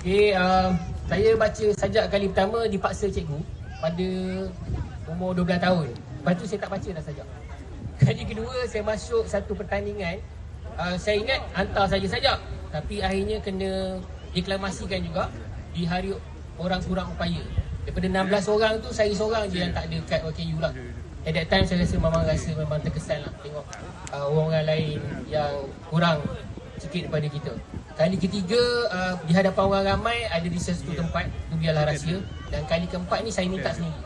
Okey, saya baca sajak kali pertama dipaksa cikgu pada umur 12 tahun. Lepas tu saya tak baca dah sajak. Kali kedua saya masuk satu pertandingan, saya ingat hantar saja sajak, tapi akhirnya kena deklamasikan juga di hari orang kurang upaya. Daripada 16 orang tu saya seorang je yang tak ada kad OKU lah. At that time saya rasa memang terkesan lah tengok orang-orang lain yang kurang sikit daripada kita. Kali ketiga di hadapan orang ramai, ada di sesuatu tempat, itu biarlah rahsia. Dan kali keempat ni saya minta sendiri.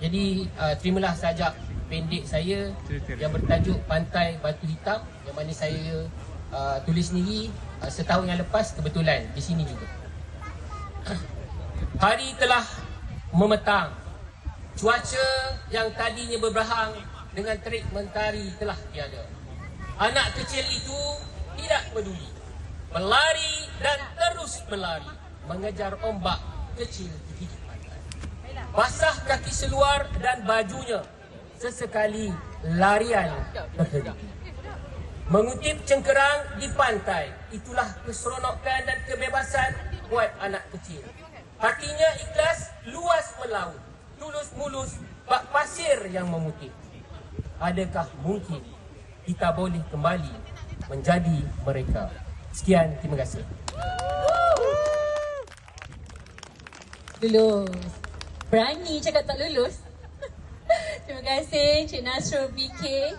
Jadi terimalah sajak pendek saya yang bertajuk Pantai Batu Hitam, yang mana saya tulis sendiri setahun yang lepas, kebetulan di sini juga. Hari telah memetang. Cuaca yang tadinya berberhang dengan terik mentari telah tiada. Anak kecil itu tidak peduli, berlari dan terus berlari mengejar ombak kecil di pinggir pantai. Basah kaki seluar dan bajunya, sesekali larian berhenti. Mengutip cengkerang di pantai, itulah keseronokan dan kebebasan buat anak kecil. Hatinya ikhlas, luas melaut, tulus mulus bak pasir yang memutih. Adakah mungkin kita boleh kembali menjadi mereka? Sekian, terima kasih. Lulus. Berani cakap tak lulus. Terima kasih Cik Nasrul BK.